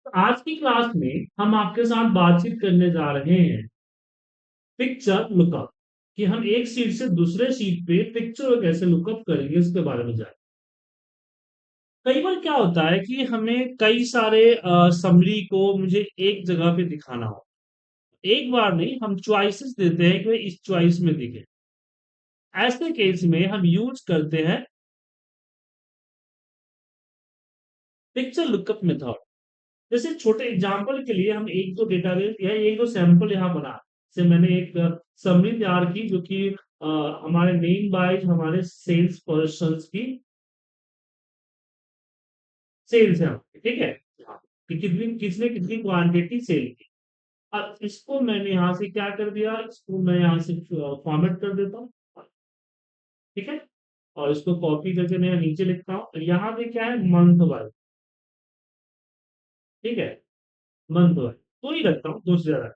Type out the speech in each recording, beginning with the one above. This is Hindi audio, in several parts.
आज की क्लास में हम आपके साथ बातचीत करने जा रहे हैं पिक्चर लुकअप कि हम एक शीट से दूसरे शीट पे पिक्चर को कैसे लुकअप करेंगे इसके बारे में जाए। कई बार क्या होता है कि हमें कई सारे समरी को मुझे एक जगह पे दिखाना हो। एक बार नहीं, हम चॉइसेस देते हैं कि भाई इस चॉइस में दिखे। ऐसे केस में हम यूज करते हैं पिक्चर लुकअप मेथड। जैसे छोटे एग्जांपल के लिए हम एक दो डेटाबेस या एक दो सैंपल यहाँ बना से मैंने एक समरी तैयार की जो कि हमारे नेम वाइज हमारे सेल्स पर्सन की सेल्स है, ठीक है। हाँ, कि कितनी किसने कितनी क्वांटिटी सेल की। अब इसको मैंने यहाँ से क्या कर दिया, इसको मैं यहाँ से फॉर्मेट कर देता हूँ, ठीक है। और इसको कॉपी करके मैं नीचे लिखता हूँ। यहाँ पे क्या है, मंथ वाइज, ठीक है। मंथ वाइज तो ही रखता हूँ, दो से ज्यादा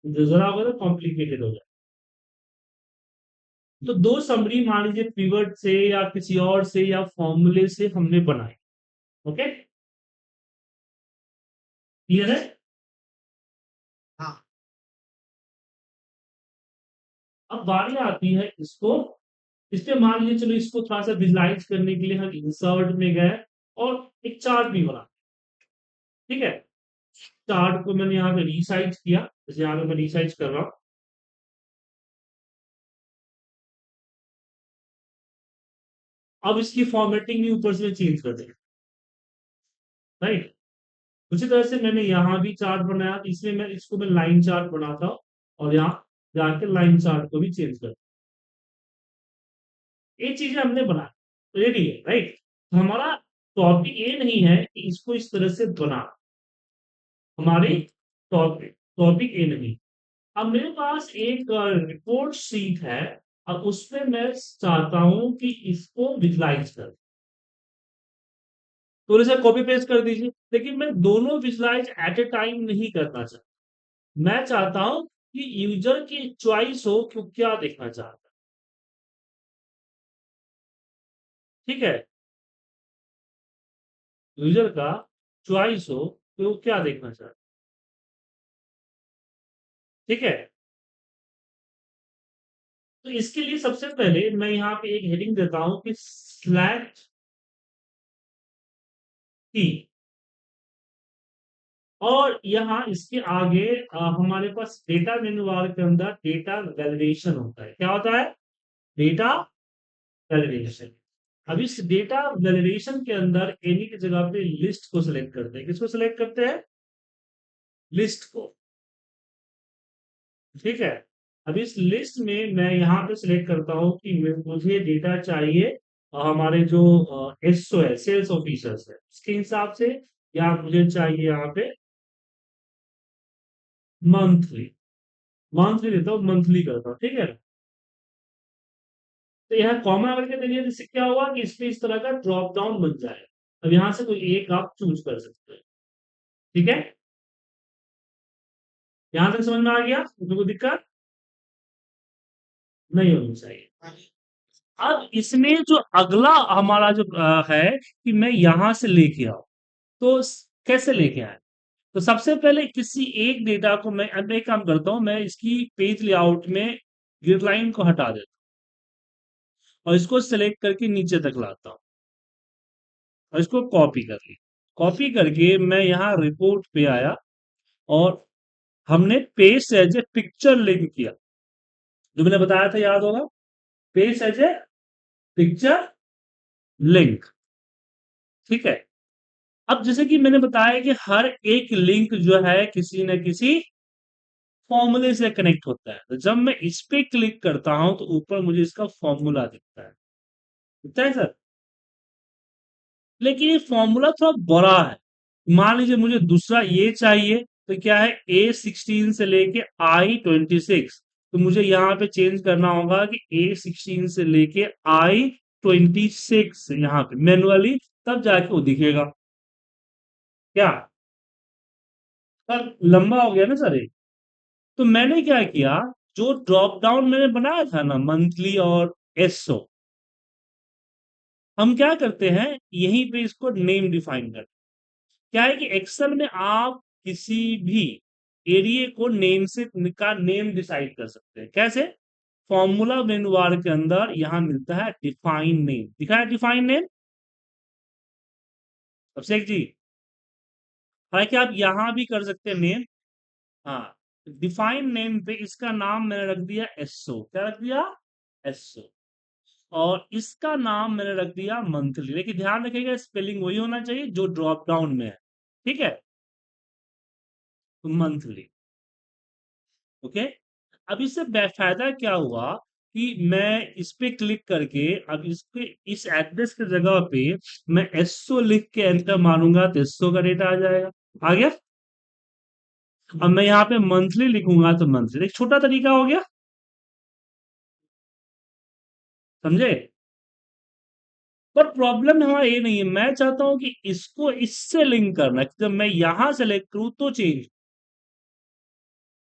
जो जरा होगा तो कॉम्प्लिकेटेड हो जाए। तो दो समरी मान लीजिए पिवट से या किसी और से या फॉर्मूले से हमने बनाए। ओके, क्लियर है। हाँ, अब बारी आती है इसको, इस पे मान लीजिए चलो इसको थोड़ा सा विजुलाइज करने के लिए हम इंसर्ट में गए और एक चार्ट भी बना, ठीक है। चार्ट को मैंने यहाँ पे रिसाइज किया, जैसे यहाँ पे मैं रिसाइज कर रहा हूँ। अब इसकी फॉर्मेटिंग भी ऊपर से चेंज कर देंगे, राइट। उसी तरह से मैंने यहाँ भी चार्ट बनाया, तो इसमें मैं इसको मैं लाइन चार्ट बनाता हूँ और यहाँ जाके लाइन चार्ट को भी चेंज कर, ये चीजें हमने बनाई, रेडी है, राइट। हमारा टॉपिक ये नहीं है कि इसको इस तरह से बना, हमारी टॉपिक टॉपिक ये नहीं। अब मेरे पास एक रिपोर्ट शीट है, और उसमें मैं चाहता हूं कि इसको विजुलाइज कर, तो इसे कॉपी पेस्ट कर दीजिए। लेकिन मैं दोनों विजुलाइज एट ए टाइम नहीं करना चाहता। मैं चाहता हूं कि यूजर की चॉइस हो कि वो क्या देखना चाहता है, ठीक है। यूजर का चॉइस हो कि वो क्या देखना चाहता है, ठीक है। तो इसके लिए सबसे पहले मैं यहाँ पे एक हेडिंग देता हूं कि स्लैश टी, और यहाँ इसके आगे हमारे पास डेटा मेनू बार के अंदर डेटा वैलिडेशन होता है। क्या होता है? Data validation. अब इस डेटा वैलिडेशन के अंदर एनी की जगह पे लिस्ट को सिलेक्ट करते हैं। किसको सिलेक्ट करते हैं? लिस्ट को, ठीक है। अब इस लिस्ट में मैं यहाँ पे सिलेक्ट करता हूँ कि मुझे डेटा चाहिए हमारे जो एसओ है, सेल्स ऑफिसर्स है, उसके हिसाब से, या मुझे चाहिए यहाँ पे मंथली। मंथली देता हूँ, मंथली करता हूँ, ठीक है। तो यहाँ कॉमा अगर के देंगे, जिससे क्या होगा कि इसमें इस तरह का ड्रॉप डाउन बन जाएगा। अब यहाँ से कोई एक आप चूज कर सकते हैं, ठीक है। यहाँ तक समझ में आ गया? तो कोई दिक्कत नहीं होनी चाहिए। अब इसमें जो अगला हमारा जो है कि मैं यहां से लेके आऊं, तो कैसे लेके आए? तो सबसे पहले किसी एक डेटा को मैं अब एक काम करता हूं, मैं इसकी पेज लेआउट में ग्रिड लाइन को हटा देता हूं और इसको सेलेक्ट करके नीचे तक लाता हूं और इसको कॉपी कर लिया। कॉपी करके मैं यहाँ रिपोर्ट पे आया और हमने paste as a picture link किया, जो मैंने बताया था, याद होगा। Paste as a picture link, ठीक है। अब जैसे कि मैंने बताया कि हर एक लिंक जो है किसी न किसी फॉर्मूले से कनेक्ट होता है, तो जब मैं इस पे क्लिक करता हूं तो ऊपर मुझे इसका फॉर्मूला दिखता है सर। लेकिन ये फॉर्मूला थोड़ा बड़ा है। मान लीजिए मुझे दूसरा ये चाहिए, तो क्या है, A16 से लेके I26, तो मुझे यहाँ पे चेंज करना होगा कि A16 से लेके I26 यहाँ पे मैनुअली, तब जाके वो दिखेगा। क्या सर, लंबा हो गया ना सर ये। तो मैंने क्या किया, जो ड्रॉप डाउन मैंने बनाया था ना, मंथली और एसओ, हम क्या करते हैं, यहीं पे इसको नेम डिफाइन करते हैं। क्या है कि एक्सेल में आप किसी भी एरिया को नेम से का नेम डिसाइड कर सकते हैं। कैसे? फॉर्मूला मेनू बार के अंदर यहां मिलता है डिफाइन नेम, दिखा है डिफाइन नेम। सबसे एक चीज, हालांकि आप यहां भी कर सकते हैं नेम। हाँ, डिफाइन नेम पे इसका नाम मैंने रख दिया एसओ। क्या रख दिया? एसओ। और इसका नाम मैंने रख दिया मंथली। लेकिन ध्यान रखिएगा, स्पेलिंग वही होना चाहिए जो ड्रॉप डाउन में है। ठीक है, तो मंथली। ओके। अब इससे फायदा क्या हुआ कि मैं इस पे क्लिक करके अब इस पे इस एड्रेस की जगह पे मैं एसओ लिख के एंटर मारूंगा तो एसओ का डेटा आ जाएगा। आ गया? अब मैं यहाँ पे मंथली लिखूंगा तो मंथली। एक छोटा तरीका हो गया, समझे? पर प्रॉब्लम हमारा ये नहीं है। मैं चाहता हूं कि इसको इससे लिंक करना है। जब मैं यहां सेलेक्ट करूं तो चेंज।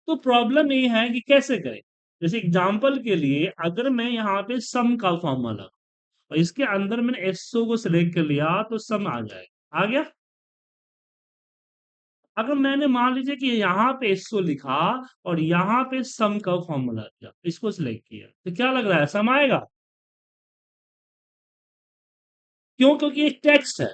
तो प्रॉब्लम ये है कि कैसे करें। जैसे एग्जांपल के लिए अगर मैं यहाँ पे सम का फॉर्मूला और इसके अंदर मैंने एसओ को सिलेक्ट कर लिया तो सम आ जाएगा। आ गया? अगर मैंने मान लीजिए कि यहाँ पे एसओ लिखा और यहाँ पे सम का फॉर्मूला दिया, इसको सिलेक्ट किया, तो क्या लग रहा है? सम आएगा? क्यों? क्योंकि एक टेक्स्ट है।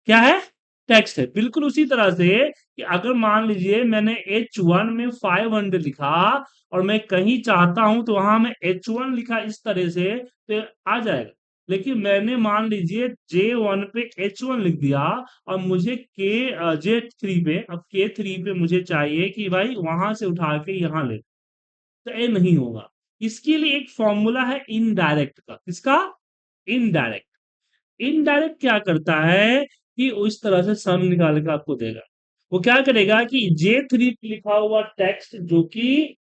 क्या है? टेक्स्ट है। बिल्कुल उसी तरह से कि अगर मान लीजिए मैंने H1 में 500 लिखा और मैं कहीं चाहता हूं तो वहां मैं H1 लिखा इस तरह से तो आ जाएगा। लेकिन मैंने मान लीजिए J1 पे H1 लिख दिया और मुझे J3 पे, अब K3 पे मुझे चाहिए कि भाई वहां से उठा के यहां ले, तो ये नहीं होगा। इसके लिए एक फॉर्मूला है इनडायरेक्ट का। किसका? इनडायरेक्ट। इनडायरेक्ट क्या करता है कि उस तरह से सम निकाल के आपको देगा। वो क्या करेगा कि J3 लिखा हुआ टेक्स्ट जो कि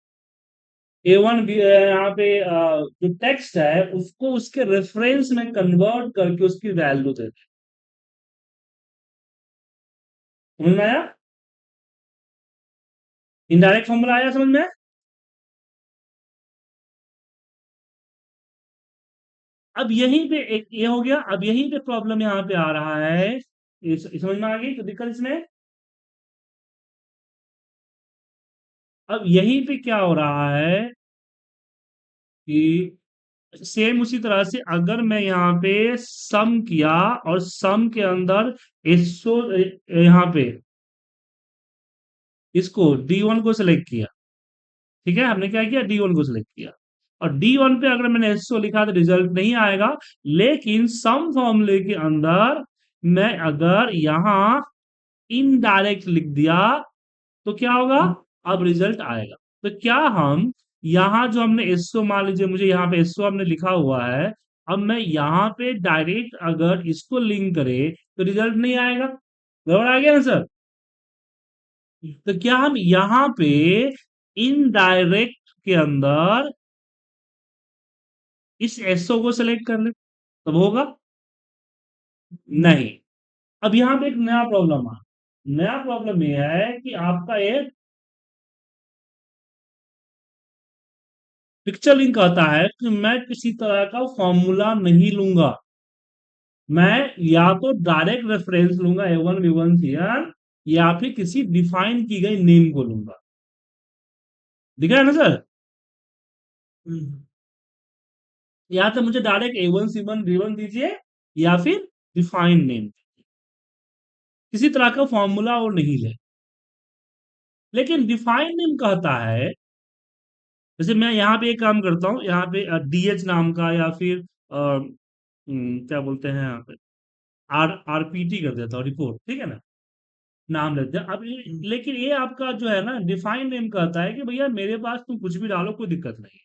A1 भी यहाँ पे जो टेक्स्ट है उसको उसके रेफरेंस में कन्वर्ट करके उसकी वैल्यू देता है। समझ में आया? इनडायरेक्ट फॉर्मूला आया समझ में? अब यहीं पे एक ये हो गया। अब यहीं पे प्रॉब्लम यहाँ पे आ रहा है। समझ में आ गई तो दिक्कत इसमें। अब यहीं पे क्या हो रहा है कि सेम उसी तरह से अगर मैं यहाँ पे सम किया और सम के अंदर एसो यहाँ पे इसको D1 को सिलेक्ट किया। ठीक है, हमने क्या किया? D1 को सिलेक्ट किया और D1 पे अगर मैंने एसओ लिखा तो रिजल्ट नहीं आएगा। लेकिन सम फॉर्मूले के अंदर मैं अगर यहां इनडायरेक्ट लिख दिया तो क्या होगा? अब रिजल्ट आएगा। तो क्या हम यहां जो हमने एसओ, मान लीजिए मुझे यहाँ पे एसओ हमने लिखा हुआ है, अब मैं यहाँ पे डायरेक्ट अगर इसको लिंक करे तो रिजल्ट नहीं आएगा। गड़बड़ आ गया ना सर? तो क्या हम यहाँ पे इनडायरेक्ट के अंदर इस एसओ को सेलेक्ट कर ले तब होगा? नहीं। अब यहाँ पे एक नया प्रॉब्लम आ, नया प्रॉब्लम यह है कि आपका एक पिक्चर लिंक आता है कि मैं किसी तरह का फॉर्मूला नहीं लूंगा। मैं या तो डायरेक्ट रेफरेंस लूंगा A1 B1 C1 या फिर किसी डिफाइन की गई नेम को लूंगा। दिख रहा है ना सर? हम्म। या तो मुझे डायरेक्ट A1 C1 D1 दीजिए या फिर डिफाइन नेम, किसी तरह का फॉर्मूला और नहीं ले। लेकिन डिफाइन नेम कहता है, जैसे मैं यहाँ पे एक काम करता हूँ, यहाँ पे DH नाम का या फिर क्या बोलते हैं यहाँ पे RPT कर देता हूँ, रिपोर्ट। ठीक है ना? नाम लेते हैं। अब लेकिन ये आपका जो है ना डिफाइन नेम कहता है कि भैया मेरे पास तुम कुछ भी डालो, कोई दिक्कत नहीं है।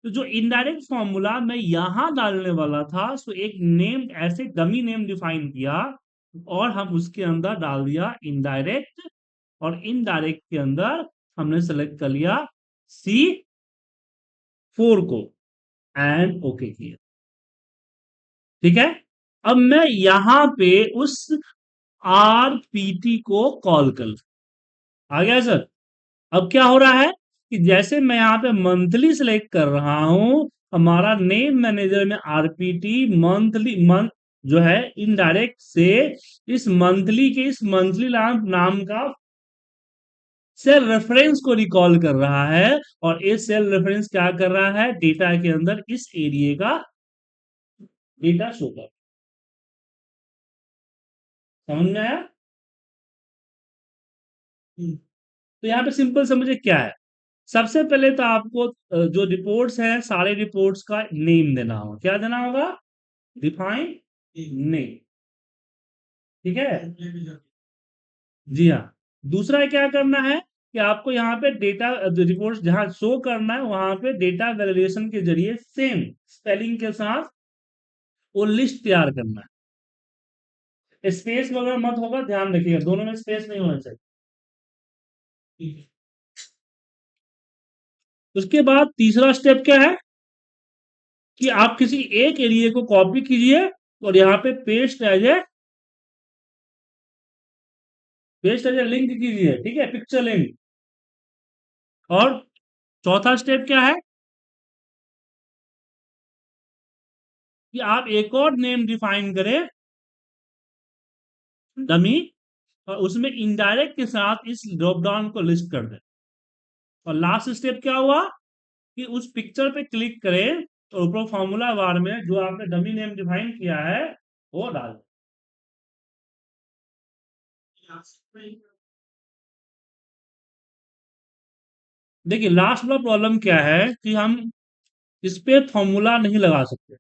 तो जो इनडायरेक्ट फॉर्मूला मैं यहां डालने वाला था, सो एक नेम ऐसे डमी नेम डिफाइन किया और हम उसके अंदर डाल दिया इनडायरेक्ट। और इनडायरेक्ट के अंदर हमने सेलेक्ट कर लिया C4 को एंड ओके किया। ठीक है। अब मैं यहां पे उस RPT को कॉल कर, आ गया सर? अब क्या हो रहा है कि जैसे मैं यहाँ पे मंथली सिलेक्ट कर रहा हूं, हमारा नेम मैनेजर में RPT मंथली मंथ जो है इनडायरेक्ट से इस मंथली नाम नाम का सेल रेफरेंस को रिकॉल कर रहा है, और ये सेल रेफरेंस क्या कर रहा है, डेटा के अंदर इस एरिया का डेटा शो कर। समझ में आया? तो यहाँ पे सिंपल समझे क्या है। सबसे पहले तो आपको जो रिपोर्ट्स हैं सारे रिपोर्ट्स का नेम देना होगा। क्या देना होगा? Define name. ठीक है? जी हाँ। दूसरा क्या करना है कि आपको यहाँ पे डेटा रिपोर्ट जहां शो करना है वहां पे डेटा वैलिडेशन के जरिए सेम स्पेलिंग के साथ वो लिस्ट तैयार करना है। स्पेस वगैरह मत होगा, ध्यान रखिएगा, दोनों में स्पेस नहीं होना चाहिए। उसके बाद तीसरा स्टेप क्या है कि आप किसी एक एरिया को कॉपी कीजिए और यहाँ पे पेस्ट एज ए लिंक कीजिए। ठीक है, पिक्चर लिंक। और चौथा स्टेप क्या है कि आप एक और नेम डिफाइन करें डमी, और उसमें इनडायरेक्ट के साथ इस ड्रॉप डाउन को लिस्ट कर दें। और लास्ट स्टेप क्या हुआ कि उस पिक्चर पे क्लिक करें और ऊपर फॉर्मूला बार में जो आपने डमी नेम डिफाइन किया है वो डाल दें। देखिए लास्ट वाला प्रॉब्लम क्या है कि हम इस पे फॉर्मूला नहीं लगा सकते।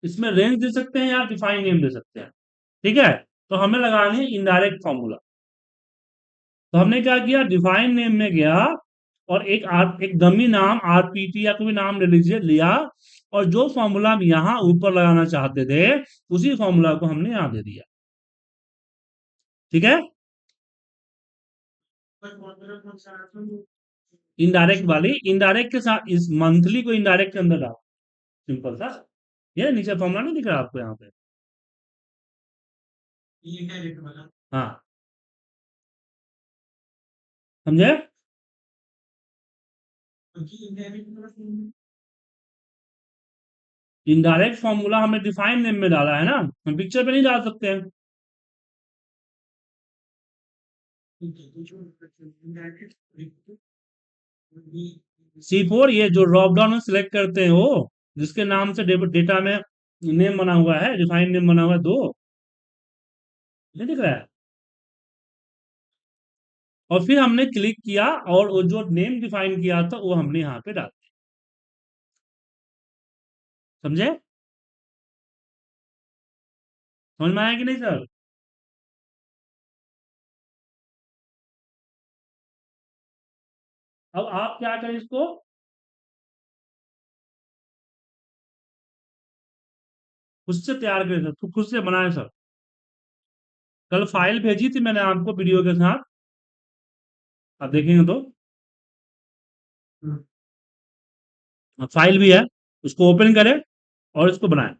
इसमें रेंज दे सकते हैं या डिफाइन नेम दे सकते हैं। ठीक है, तो हमें लगानी है इनडायरेक्ट फॉर्मूला। तो हमने क्या किया, डिफाइन नेम में गया और एक डमी नाम आरपीटी या कोई नाम ले लीजिए लिया, और जो फॉर्मूला हम यहाँ ऊपर लगाना चाहते थे उसी फॉर्मूला को हमने यहाँ दे दिया। ठीक है, इनडायरेक्ट वाली इनडायरेक्ट के साथ इस मंथली को इनडायरेक्ट के अंदर डाल। सिंपल सा। ये नीचे फॉर्मूला नहीं दिख रहा आपको यहाँ पे? हाँ, समझे? इनडायरेक्ट फॉर्मूला हमने डिफाइन नेम में डाला है ना, हम पिक्चर पे नहीं डाल सकते हैं। C4 ये जो ड्रॉप डाउन में सिलेक्ट करते हैं वो जिसके नाम से डेटा में नेम बना हुआ है, डिफाइन नेम बना हुआ है, दो नहीं दिख रहा है? और फिर हमने क्लिक किया और वो जो नेम डिफाइन किया था वो हमने यहाँ पे डाल दिया। समझे? समझ में आया कि नहीं सर? अब आप क्या करें इसको, खुद से तैयार करें सर, खुद से बनाए सर। कल फाइल भेजी थी मैंने आपको वीडियो के साथ, आप देखेंगे तो फाइल भी है, उसको ओपन करें और इसको बनाएं।